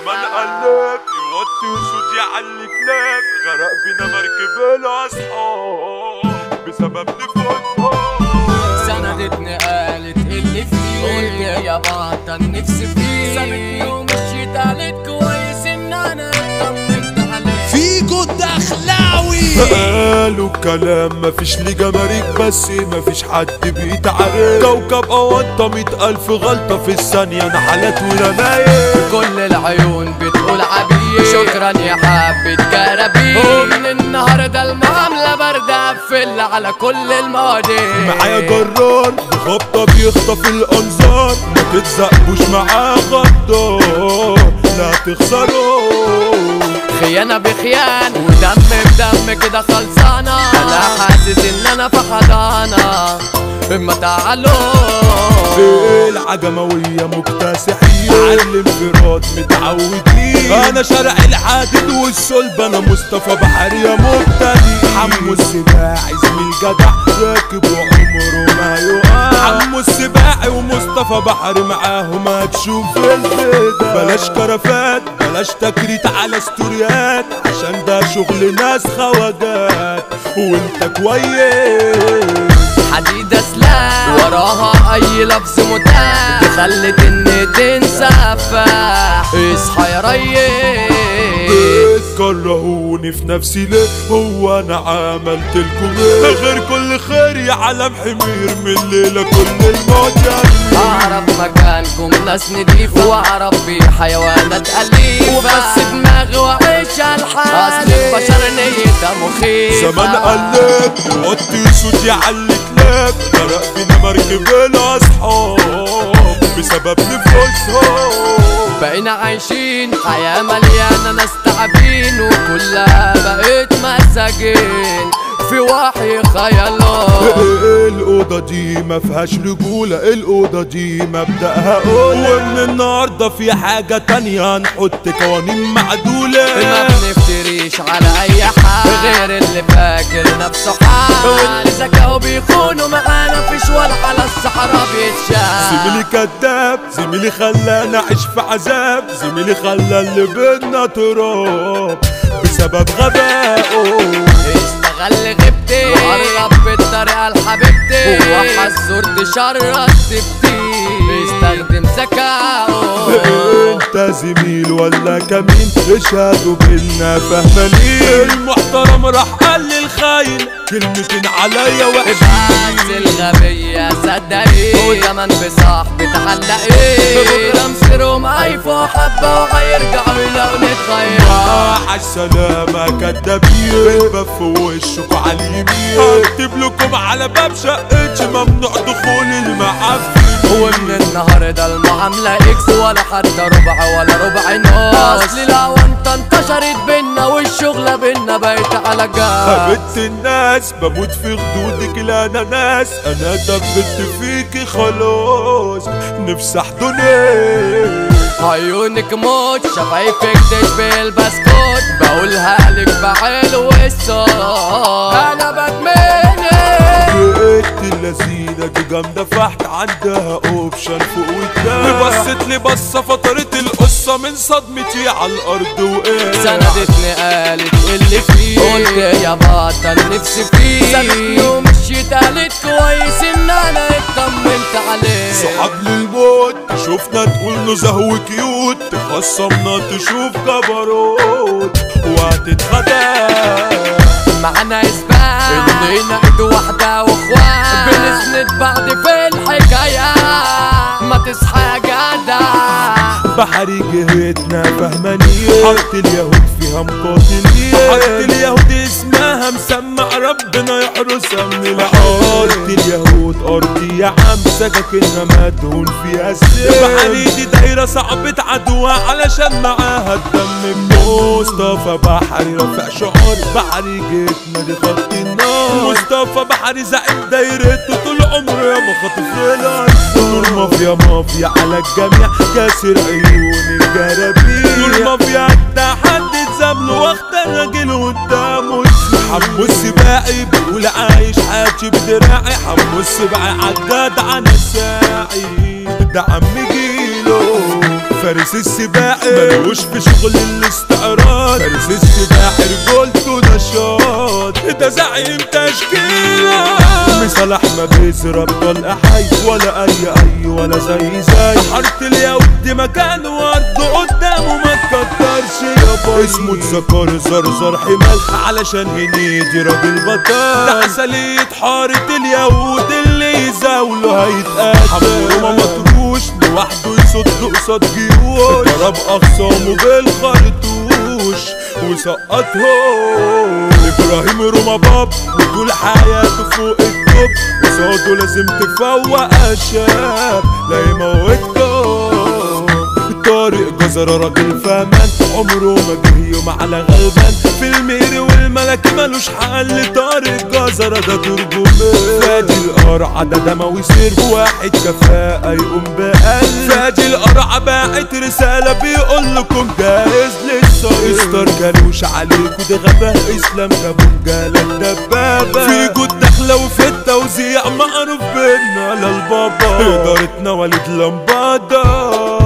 زمان قلب يوطي وصوت يعلي كلاب، غرق بينا مركب الاصحاب بسبب نفوسهم. سندتني قالت اللي فيه، قلت يا بطل نفسي فيه، سابتني ومشيت قالت كويس ان انا اطمنت عليه. فيجو الدخلاوي قالوا كلام مفيش لي جماريك، بس مفيش حد بيتعرف. كوكب أونطة 100,000 غلطة في الثانية، أنا حالات ورماية. كل العيون بتقول عبيه، شكرا يا حبة كرابيه. ومن النهاردة المعاملة باردة، قفل على كل المواضيع. معايا جرار بخبطة بيخطف الأنظار، ما تتزقوش معاه غدار لا تخسروا. خيانة بخيان ودم بدم كده خلصانة، انا حاسس ان انا في حضانة. اما تعالوا العجموية مكتسحين على الانفراد متعودين. انا شارع العادل والصلب، انا مصطفى بحري يا مبتدئ. حمو السباعي زميل جدع راكب وعمره ما يقع. حمو السباعي ومصطفى بحري معاهم هتشوف الفدا. بلاش كرفات بلاش تكريت على ستوريات، عشان ده شغل ناس خواجات وانت كويس. حديدة سلاح وراها اي لفظ متاح، خلت ان تنسى فاح. اصحى يا ريس، كرهوني في نفسي ليه؟ هو انا عملت لكم ايه؟ غير كل خير يا علم حمير، من الليله كل المجانين. اعرف مكانكم ناس نضيفة، واعرف بيه حيوانات أليفة، وبس دماغي وعيش الحال. اصل البشر نيتها مخيفة. زمان قلب يوطي صوت يعلي كلاب، غرق بينا مركب الاصحاب بسبب نفوسهم. بقينا عايشين حياة مليانة ناس تعبين، وكلها بقيت مساجين في وحي خيالات. الأوضة دي ما فيهاش رجولة، الأوضة دي مبدأها أولى. ومن النهاردة في حاجة تانية، هنحط قوانين معدولة. ما بنفتريش على أي حال غير اللي فاكر نفسه حال، واللي ذكاؤه بيخونوا معانا فيش ولا على الصحراء بيتشال. زميلي كداب زميلي خلانا أعيش في عذاب، زميلي خلى اللي بينا تراب بسبب غبائه. استغل غيبتي وقرب بالطريقة لحبيبتي، وحزور تشرط تبتي استخدم ذكاؤه. انت زميل ولا كمين؟ اشهدوا بينا فهمانين. المحترم راح قال للخاين كلمتين عليا وحشين. بس الغبية صدقي وزمان بصاحبي تعلقي، بكرة مصيرهم هيفوا حبة وهيرجعوا يلاقوا نتغير. عالسلامة كدابين، بالباب في وشكوا على اليمين. هكتب لكم على باب شقتي ممنوع دخول المعفن. ومن النهاردة المعاملة اكس، ولا حتى ربع ولا ربع نص. اصل الاونطة انتشرت بينا، والشغلة بينا بقت على جاز. بنت الناس بموت في خدودك الاناناس، انا دبت فيكي خلاص نفسي احضنك. عيونك موت شفايفك تشبه البسكوت، بقولها لك بحلو الصوت. انا بدمنك بقيت اللذينة دي جامدة فحت، عندها اوبشن فوق وقدام. بصت لي بصة فطرت القصة من صدمتي على الارض وقعت. سندتني قالت اللي فيه، قلت يا بطل نفسي فيه، سابتني ومشيت قالت كويس ان انا اطمنت عليه. صحاب للموت شوفنا تقول له زهو كيوت، تخصمنا تشوف جبروت وهتتخدع. معنا اثبات اننا ايد واحدة واخوات، بنسند بعض في الحكاية. ما تصحى يا جدع، بحري جهتنا فهمانية. حارة اليهود فيها مقاتلين، حارة اليهود اسمها مسمع ربنا يحرسها من العار. حارة اليهود أرضي يا عم سكاكنا مدهون فيها السيف. بحري دي دايرة صعبة عدوى علشان معاها الدم. مصطفى بحري رافع شعار، بحري جهتنا دي خط النار. مصطفى بحري زعيم دايرته طول عمره يا مخاطف الارض. نور مافيا مافيا على الجميع، كاسر عيون الجرابيع. نور مافيا تحدي تزامله واختار راجل قدامه. حمو السباعي بيقول عايش حاجي بدراعي، حمو السباعي عالجدع انا ساعي، ده عم جيله. فارس السباحي ملوش في شغل الاستعراض، فارس السباحي رجولته نشاط، ده زعيم تشكيلة. صلاح ما بيزرب طلقة حي ولا اي ولا زي حارة اليهود مكان ورد قدامه ما تكترش يابا. اسمه اتذكر زرزر حمال علشان هنيدي راجل بطل، ده عسلية حارة اليهود اللي يزاوله هيتقتل. حموره مطروش لوحده يصد قصاد جيوش، ضرب اخصامه بالخرطوش وسقطهم. ابراهيم روما باب بطول حياته فوق التوب، قصاده لازم تفوق الشاب لا يموتكم. طارق جزرة راجل فاهمان عمره ما جه يوم على غلبان، في الميري والملك ملوش حل. طارق جزرة ده ترجمان، فادي القرعة ده دموي سير، واحد كفاءة يقوم بقلب. فادي القرعة باعت رسالة بيقول لكم جاهز للصيد. استار كانوش عليكوا ده غباء، اسلام جابوا رجالة دبابة، في جود داخلة وفي التوزيع معروف بينا للبابا. إدارتنا وليد لمبادة.